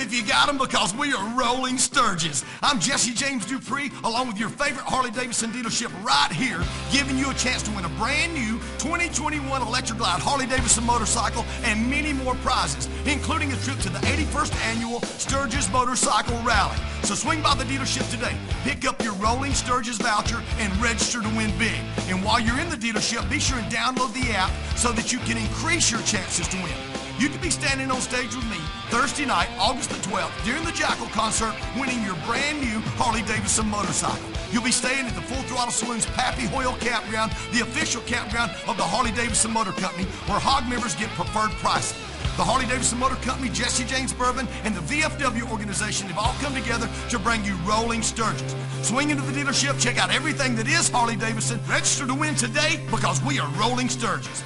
if you got them, because we are Rolling Sturgis. I'm Jesse James Dupree, along with your favorite Harley-Davidson dealership right here, giving you a chance to win a brand new 2021 Electra Glide Harley-Davidson motorcycle and many more prizes, including a trip to the 81st Annual Sturgis Motorcycle Rally. So swing by the dealership today, pick up your Rolling Sturgis Voucher, and register to win big. And while you're in the dealership, be sure and download the app so that you can increase your chances to win. You could be standing on stage with me Thursday night, August the 12th, during the Jackal concert, winning your brand new Harley-Davidson motorcycle. You'll be staying at the Full Throttle Saloon's Pappy Hoyle Campground, the official campground of the Harley-Davidson Motor Company, where HOG members get preferred pricing. The Harley-Davidson Motor Company, Jesse James Bourbon, and the VFW organization have all come together to bring you Rolling Sturgis. Swing into the dealership, check out everything that is Harley-Davidson, register to win today, because we are Rolling Sturgis.